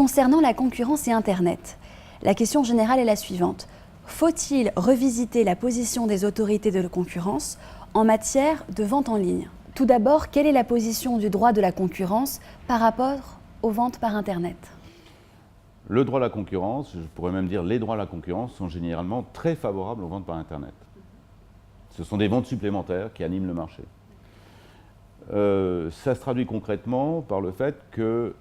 Concernant la concurrence et Internet, la question générale est la suivante. Faut-il revisiter la position des autorités de la concurrence en matière de vente en ligne? Tout d'abord, quelle est la position du droit de la concurrence par rapport aux ventes par Internet? Le droit de la concurrence, je pourrais même dire les droits de la concurrence, sont généralement très favorables aux ventes par Internet. Ce sont des ventes supplémentaires qui animent le marché. Ça se traduit concrètement par le fait que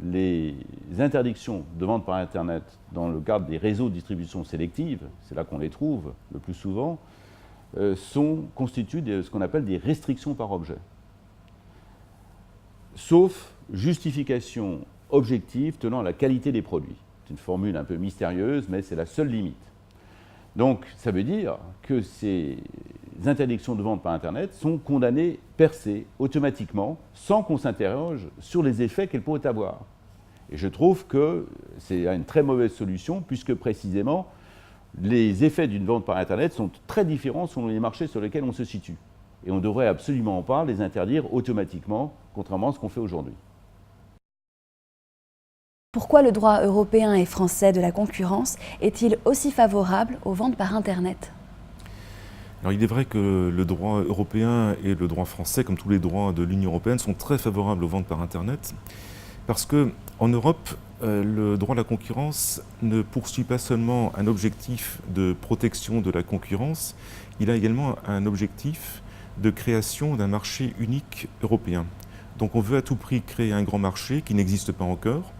les interdictions de vente par Internet dans le cadre des réseaux de distribution sélective, c'est là qu'on les trouve le plus souvent, constituent ce qu'on appelle des restrictions par objet. Sauf justification objective tenant à la qualité des produits. C'est une formule un peu mystérieuse, mais c'est la seule limite. Donc, ça veut dire que ces interdictions de vente par Internet sont condamnées per se, automatiquement, sans qu'on s'interroge sur les effets qu'elles pourraient avoir. Et je trouve que c'est une très mauvaise solution, puisque précisément, les effets d'une vente par Internet sont très différents selon les marchés sur lesquels on se situe. Et on ne devrait absolument pas les interdire automatiquement, contrairement à ce qu'on fait aujourd'hui. Pourquoi le droit européen et français de la concurrence est-il aussi favorable aux ventes par Internet? Alors, il est vrai que le droit européen et le droit français, comme tous les droits de l'Union européenne, sont très favorables aux ventes par Internet, parce qu'en Europe, le droit de la concurrence ne poursuit pas seulement un objectif de protection de la concurrence, il a également un objectif de création d'un marché unique européen. Donc on veut à tout prix créer un grand marché qui n'existe pas encore.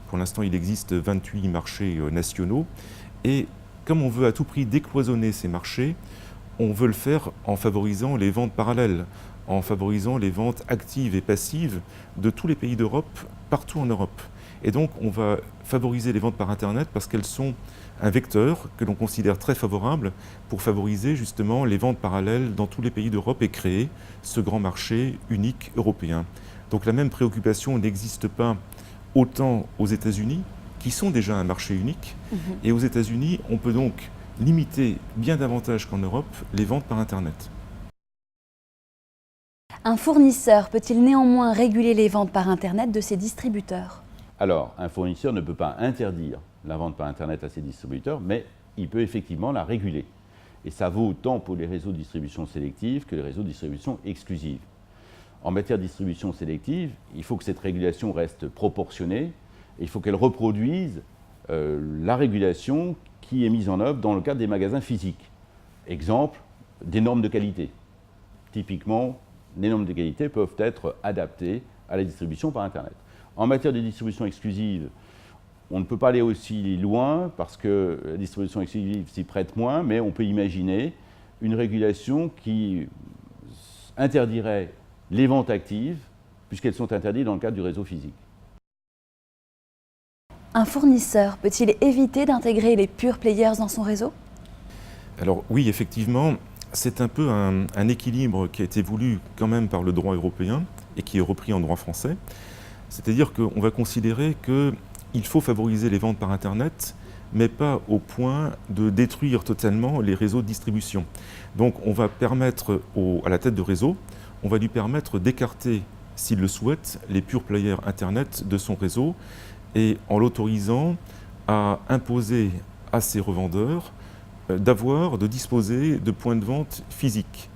Pour l'instant, il existe 28 marchés nationaux. Et comme on veut à tout prix décloisonner ces marchés, on veut le faire en favorisant les ventes parallèles, en favorisant les ventes actives et passives de tous les pays d'Europe, partout en Europe. Et donc, on va favoriser les ventes par Internet parce qu'elles sont un vecteur que l'on considère très favorable pour favoriser justement les ventes parallèles dans tous les pays d'Europe et créer ce grand marché unique européen. Donc la même préoccupation n'existe pas autant aux États-Unis, qui sont déjà un marché unique, et aux États-Unis, on peut donc limiter bien davantage qu'en Europe les ventes par Internet. Un fournisseur peut-il néanmoins réguler les ventes par Internet de ses distributeurs? Alors, un fournisseur ne peut pas interdire la vente par Internet à ses distributeurs, mais il peut effectivement la réguler. Et ça vaut tant pour les réseaux de distribution sélective que les réseaux de distribution exclusive. En matière de distribution sélective, il faut que cette régulation reste proportionnée et il faut qu'elle reproduise la régulation qui est mise en œuvre dans le cadre des magasins physiques. Exemple, des normes de qualité. Typiquement, les normes de qualité peuvent être adaptées à la distribution par Internet. En matière de distribution exclusive, on ne peut pas aller aussi loin parce que la distribution exclusive s'y prête moins, mais on peut imaginer une régulation qui interdirait les ventes actives, puisqu'elles sont interdites dans le cadre du réseau physique. Un fournisseur peut-il éviter d'intégrer les pure players dans son réseau? Alors oui, effectivement, c'est un peu un équilibre qui a été voulu quand même par le droit européen et qui est repris en droit français. C'est-à-dire qu'on va considérer qu'il faut favoriser les ventes par Internet, mais pas au point de détruire totalement les réseaux de distribution. Donc on va permettre à la tête de réseau, on va lui permettre d'écarter, s'il le souhaite, les pure players Internet de son réseau, et en l'autorisant à imposer à ses revendeurs de disposer de points de vente physiques.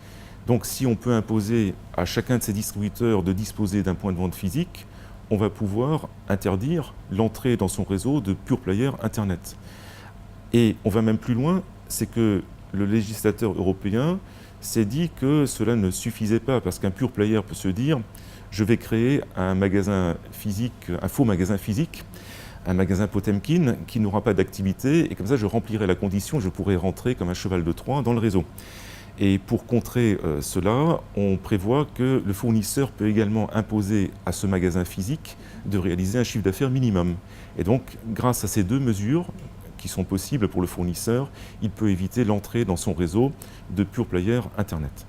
Donc si on peut imposer à chacun de ses distributeurs de disposer d'un point de vente physique, on va pouvoir interdire l'entrée dans son réseau de pure players Internet. Et on va même plus loin, c'est que le législateur européen s'est dit que cela ne suffisait pas, parce qu'un pure player peut se dire « je vais créer un magasin physique, un faux magasin physique, un magasin Potemkin qui n'aura pas d'activité, et comme ça je remplirai la condition, je pourrai rentrer comme un cheval de Troie dans le réseau ». Et pour contrer cela, on prévoit que le fournisseur peut également imposer à ce magasin physique de réaliser un chiffre d'affaires minimum. Et donc, grâce à ces deux mesures qui sont possibles pour le fournisseur, il peut éviter l'entrée dans son réseau de pure players Internet.